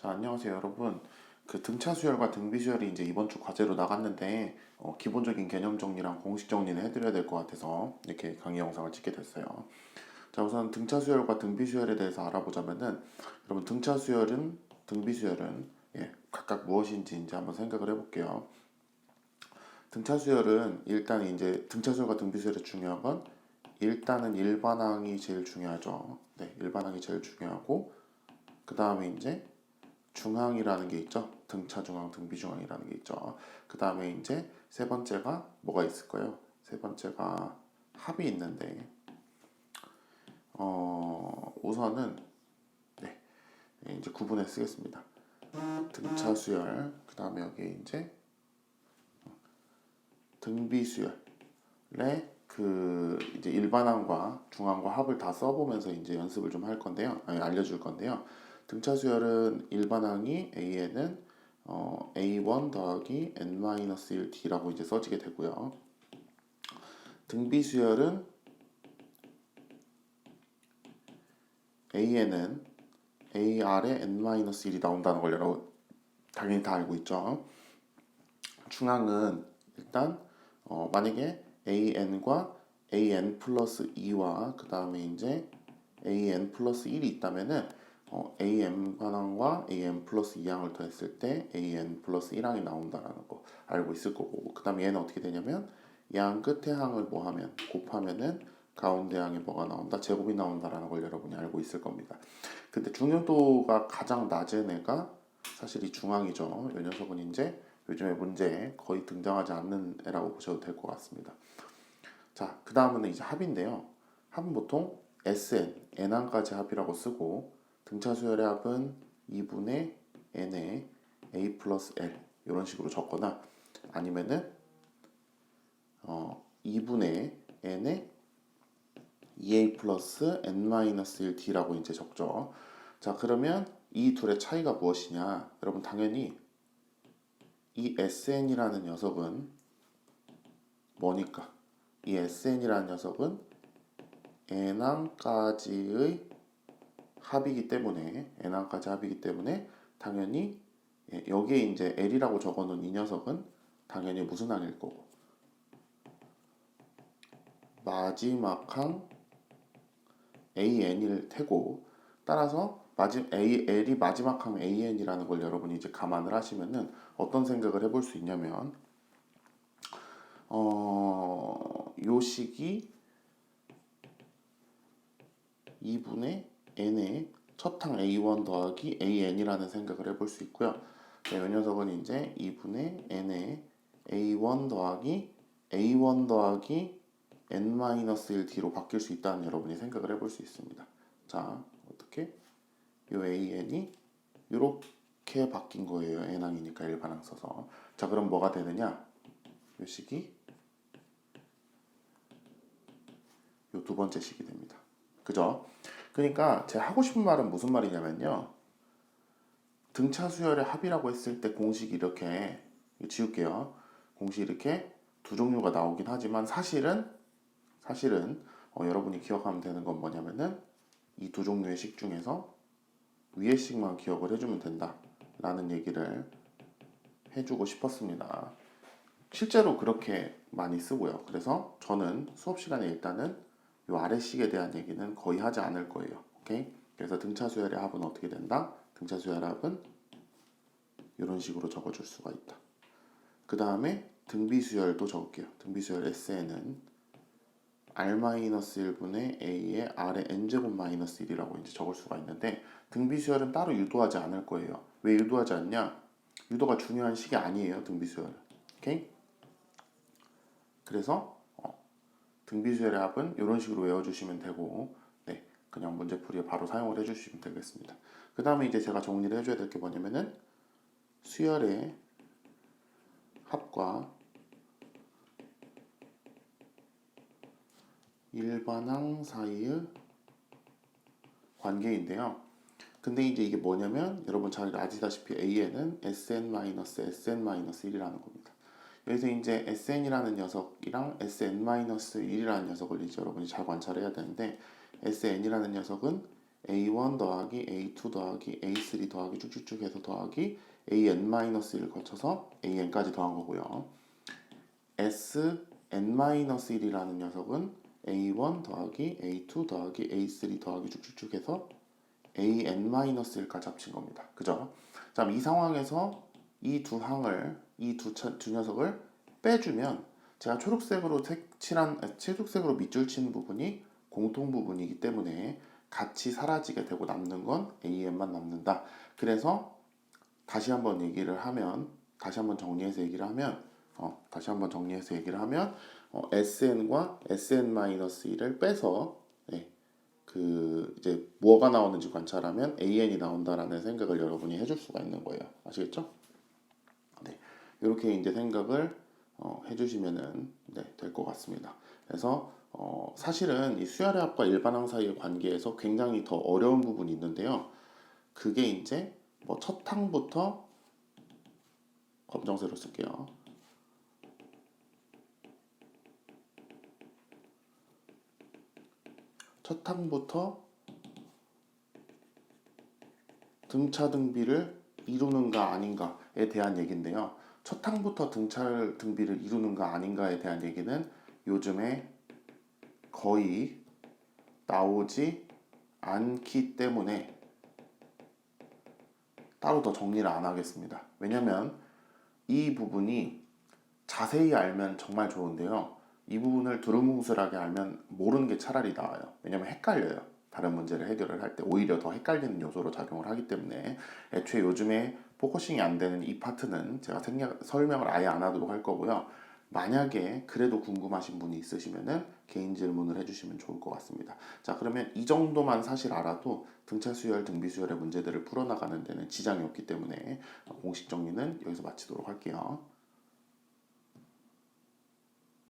자, 안녕하세요, 여러분. 그 등차 수열과 등비 수열이 이제 이번 주 과제로 나갔는데 기본적인 개념 정리랑 공식 정리는 해드려야 될 것 같아서 이렇게 강의 영상을 찍게 됐어요. 자, 우선 등차 수열과 등비 수열에 대해서 알아보자면은 여러분 등차 수열은 등비 수열은 각각 무엇인지 이제 한번 생각을 해볼게요. 등차 수열은 일단 이제 등차 수열과 등비 수열의 중요한 건 일단은 일반항이 제일 중요하죠. 네, 일반항이 제일 중요하고 그 다음에 이제 중항이라는 게 있죠. 등차 중항, 등비 중항이라는 게 있죠. 그 다음에 이제 세 번째가 뭐가 있을까요? 세 번째가 합이 있는데 우선은 네, 이제 구분해 쓰겠습니다. 등차 수열, 그 다음에 여기 이제 등비 수열에 그 이제 일반항과 중항과 합을 다 써보면서 이제 연습을 좀 할 건데요. 아니, 알려줄 건데요. 등차 수열은 일반항이 A에는 A1 더하기 N-1D라고 이제 써지게 되고요. 등비 수열은 A에는 AR에 N-1이 나온다는 걸 여러분 당연히 다 알고 있죠. 중항은 일단 만약에 AN과 AN 플러스 2와 그 다음에 이제 AN 플러스 1이 있다면은 AM 관항과 AM 플러스 2항을 더했을 때 AN 플러스 1항이 나온다라는 거 알고 있을 거고 그 다음에 얘는 어떻게 되냐면 양 끝에 항을 뭐 하면 곱하면은 가운데 항에 뭐가 나온다? 제곱이 나온다라는 걸 여러분이 알고 있을 겁니다. 근데 중요도가 가장 낮은 애가 사실 이 중항이죠. 이 녀석은 이제 요즘에 문제에 거의 등장하지 않는 애라고 보셔도 될 것 같습니다. 자, 그 다음은 이제 합인데요. 합은 보통 Sn, N항까지 합이라고 쓰고 등차 수열의 합은 2분의 N의 A 플러스 L 이런 식으로 적거나 아니면은 2분의 N의 2A 플러스 N-1D라고 이제 적죠. 자, 그러면 이 둘의 차이가 무엇이냐? 여러분 당연히 이 SN이라는 녀석은 뭐니까? 이 SN이라는 녀석은 N항까지의 합이기 때문에 N항까지 합이기 때문에 당연히 여기에 이제 L이라고 적어놓은 이 녀석은 당연히 무슨 항일 거고 마지막 항 AN일 테고 따라서 L이 마지막 항 AN이라는 걸 여러분이 이제 감안을 하시면은 어떤 생각을 해볼 수 있냐면 요 식이 2분의 n의 첫 항 A1 더하기 AN이라는 생각을 해볼 수 있고요. 네, 이 녀석은 이제 2분의 n의 A1 더하기 A1 더하기 N-1D로 바뀔 수 있다는 여러분이 생각을 해볼 수 있습니다. 자, 어떻게? 요 AN이 이렇게 바뀐 거예요. N항이니까 일반항 써서. 자, 그럼 뭐가 되느냐? 요 식이 요 두 번째 식이 됩니다. 그죠? 그러니까 제가 하고 싶은 말은 무슨 말이냐면요. 등차 수열의 합이라고 했을 때 공식이 이렇게 지울게요. 공식이 이렇게 두 종류가 나오긴 하지만 사실은 여러분이 기억하면 되는 건 뭐냐면은 이 두 종류의 식 중에서 위의 식만 기억을 해주면 된다 라는 얘기를 해주고 싶었습니다. 실제로 그렇게 많이 쓰고요. 그래서 저는 수업 시간에 일단은 이 아래식에 대한 얘기는 거의 하지 않을 거예요. 오케이? 그래서 등차 수열의 합은 어떻게 된다? 등차 수열의 합은 이런 식으로 적어줄 수가 있다. 그 다음에 등비 수열도 적을게요. 등비 수열 Sn은 R-1분의 A의 R의 N제곱 마이너스 1이라고 이제 적을 수가 있는데 등비 수열은 따로 유도하지 않을 거예요. 왜 유도하지 않냐? 유도가 중요한 식이 아니에요. 등비 수열. 오케이? 그래서 등비수열의 합은 이런 식으로 외워주시면 되고 네, 그냥 문제풀이에 바로 사용을 해주시면 되겠습니다. 그 다음에 이제 제가 정리를 해줘야 될 게 뭐냐면은 수열의 합과 일반항 사이의 관계인데요. 근데 이제 이게 뭐냐면 여러분 잘 아시다시피 A에는 Sn-Sn-1이라는 겁니다. 여기서 이제 Sn이라는 녀석이랑 Sn-1이라는 녀석을 이제 여러분이 잘 관찰해야 되는데 Sn이라는 녀석은 A1 더하기 A2 더하기 A3 더하기 쭉쭉쭉 해서 더하기 AN-1을 거쳐서 AN까지 더한 거고요. SN-1이라는 녀석은 A1 더하기 A2 더하기 A3 더하기 쭉쭉쭉 해서 AN-1까지 합친 겁니다. 그죠? 자, 이 상황에서 이 두 항을, 두 녀석을 빼주면 제가 초록색으로 밑줄 친 부분이 공통 부분이기 때문에 같이 사라지게 되고 남는 건 AN만 남는다. 그래서 다시 한번 정리해서 얘기를 하면 SN과 SN-1을 빼서 이제 뭐가 나오는지 관찰하면 AN이 나온다라는 생각을 여러분이 해줄 수가 있는 거예요. 아시겠죠? 네, 이렇게 이제 생각을 해주시면은 될 것 같습니다. 그래서 사실은 이 수열합과 일반항 사이의 관계에서 굉장히 더 어려운 부분이 있는데요. 그게 이제 뭐 첫 항부터 검정색으로 쓸게요. 첫 항부터 등차 등비를 이루는가 아닌가에 대한 얘기인데요. 첫 항부터 등차 등비를 이루는가 아닌가에 대한 얘기는 요즘에 거의 나오지 않기 때문에 따로 더 정리를 안 하겠습니다. 왜냐면 이 부분이 자세히 알면 정말 좋은데요. 이 부분을 두루뭉술하게 알면 모르는 게 차라리 나아요. 왜냐면 헷갈려요. 다른 문제를 해결을 할 때 오히려 더 헷갈리는 요소로 작용을 하기 때문에 애초에 요즘에 포커싱이 안 되는 이 파트는 제가 설명을 아예 안 하도록 할 거고요. 만약에 그래도 궁금하신 분이 있으시면은 개인 질문을 해주시면 좋을 것 같습니다. 자, 그러면 이 정도만 사실 알아도 등차 수열, 등비 수열의 문제들을 풀어나가는 데는 지장이 없기 때문에 공식 정리는 여기서 마치도록 할게요.